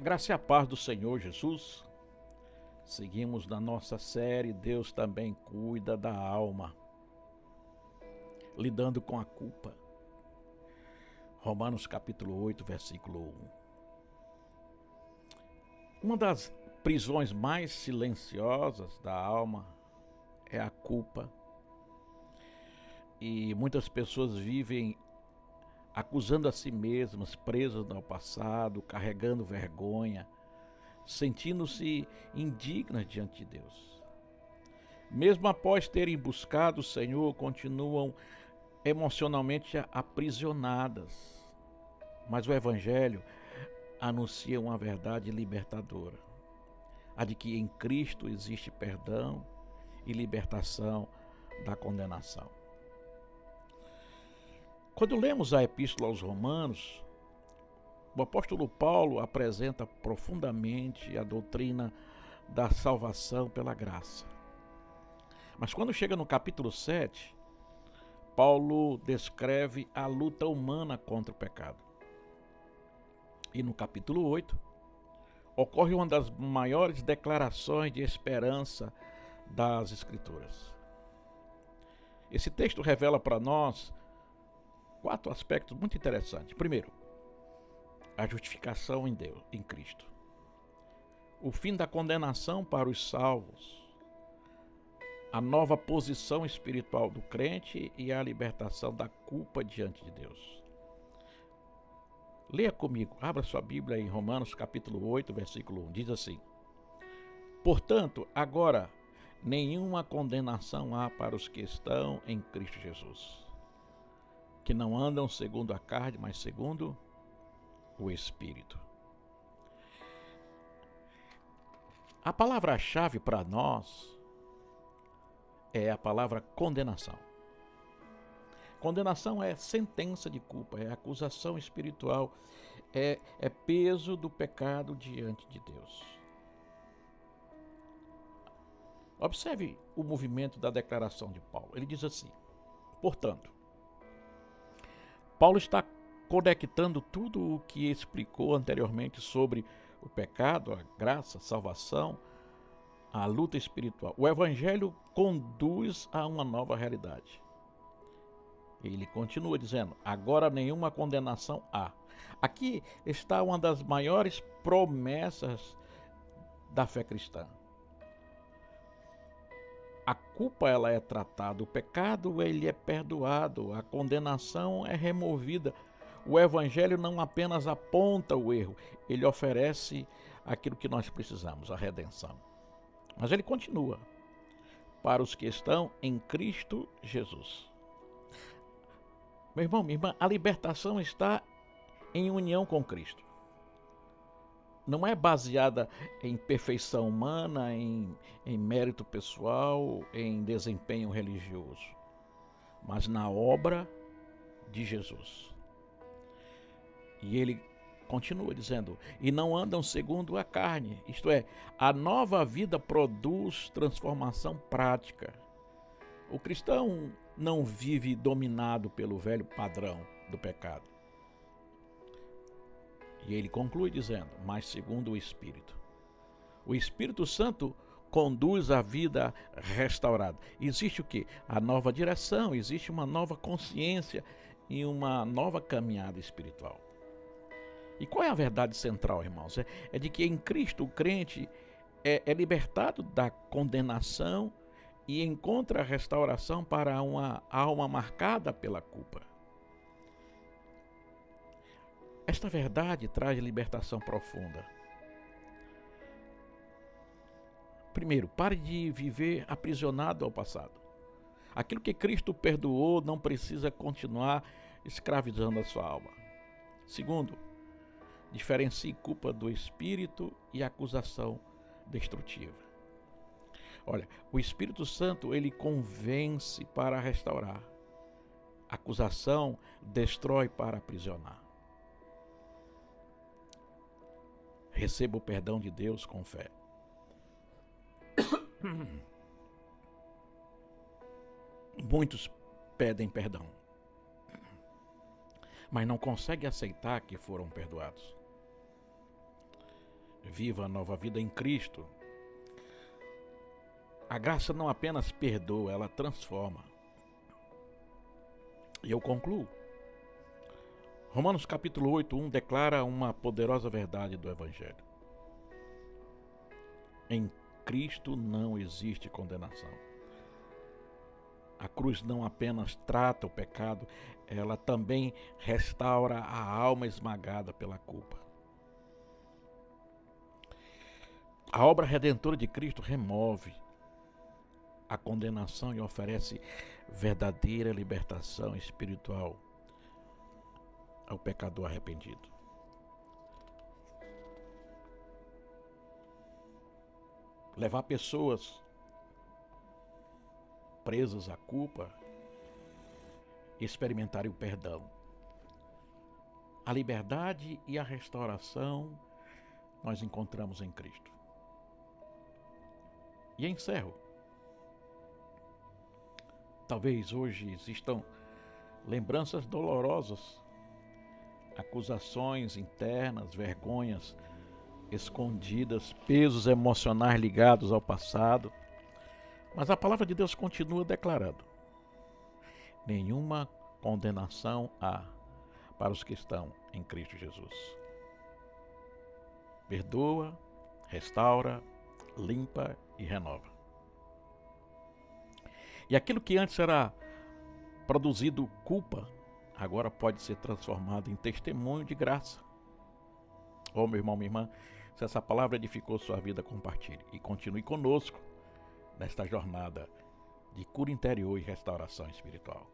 A graça e a paz do Senhor Jesus. Seguimos na nossa série Deus também cuida da alma, lidando com a culpa. Romanos capítulo 8, versículo 1. Uma das prisões mais silenciosas da alma é a culpa. E muitas pessoas vivem acusando a si mesmas, presas no passado, carregando vergonha, sentindo-se indignas diante de Deus. Mesmo após terem buscado o Senhor, continuam emocionalmente aprisionadas. Mas o Evangelho anuncia uma verdade libertadora, a de que em Cristo existe perdão e libertação da condenação. Quando lemos a Epístola aos Romanos, o apóstolo Paulo apresenta profundamente a doutrina da salvação pela graça. Mas quando chega no capítulo 7, Paulo descreve a luta humana contra o pecado. E no capítulo 8, ocorre uma das maiores declarações de esperança das Escrituras. Esse texto revela para nós 4 aspectos muito interessantes. Primeiro, a justificação em Deus, em Cristo. O fim da condenação para os salvos. A nova posição espiritual do crente e a libertação da culpa diante de Deus. Leia comigo, abra sua Bíblia em Romanos capítulo 8, versículo 1. Diz assim: Portanto, agora nenhuma condenação há para os que estão em Cristo Jesus, que não andam segundo a carne, mas segundo o Espírito. A palavra-chave para nós é a palavra condenação. Condenação é sentença de culpa, é acusação espiritual, é peso do pecado diante de Deus. Observe o movimento da declaração de Paulo. Ele diz assim: portanto, Paulo está conectando tudo o que explicou anteriormente sobre o pecado, a graça, a salvação, a luta espiritual. O Evangelho conduz a uma nova realidade. Ele continua dizendo: agora nenhuma condenação há. Aqui está uma das maiores promessas da fé cristã. A culpa ela é tratada, o pecado ele é perdoado, a condenação é removida. O Evangelho não apenas aponta o erro, ele oferece aquilo que nós precisamos, a redenção. Mas ele continua: para os que estão em Cristo Jesus. Meu irmão, minha irmã, a libertação está em união com Cristo. Não é baseada em perfeição humana, em mérito pessoal, em desempenho religioso, mas na obra de Jesus. E ele continua dizendo: e não andam segundo a carne, isto é, a nova vida produz transformação prática. O cristão não vive dominado pelo velho padrão do pecado. E ele conclui dizendo: mas segundo o Espírito. O Espírito Santo conduz a vida restaurada. Existe o quê? A nova direção, existe uma nova consciência e uma nova caminhada espiritual. E qual é a verdade central, irmãos? É de que em Cristo o crente é libertado da condenação e encontra a restauração para uma alma marcada pela culpa. Esta verdade traz libertação profunda. Primeiro, pare de viver aprisionado ao passado. Aquilo que Cristo perdoou não precisa continuar escravizando a sua alma. Segundo, diferencie culpa do espírito e acusação destrutiva. Olha, o Espírito Santo, ele convence para restaurar. A acusação destrói para aprisionar. Receba o perdão de Deus com fé. Muitos pedem perdão, mas não conseguem aceitar que foram perdoados. viva a nova vida em Cristo. A graça não apenas perdoa, ela transforma. E eu concluo. Romanos capítulo 8:1 declara uma poderosa verdade do Evangelho. Em Cristo não existe condenação. A cruz não apenas trata o pecado, ela também restaura a alma esmagada pela culpa. A obra redentora de Cristo remove a condenação e oferece verdadeira libertação espiritual ao pecador arrependido. Levar pessoas presas à culpa e experimentarem o perdão. A liberdade e a restauração nós encontramos em Cristo. E encerro. Talvez hoje existam lembranças dolorosas, acusações internas, vergonhas escondidas, pesos emocionais ligados ao passado. Mas a palavra de Deus continua declarando: nenhuma condenação há para os que estão em Cristo Jesus. Perdoa, restaura, limpa e renova. E aquilo que antes era produzido culpa, agora pode ser transformado em testemunho de graça. Oh, meu irmão, minha irmã, se essa palavra edificou sua vida, compartilhe e continue conosco nesta jornada de cura interior e restauração espiritual.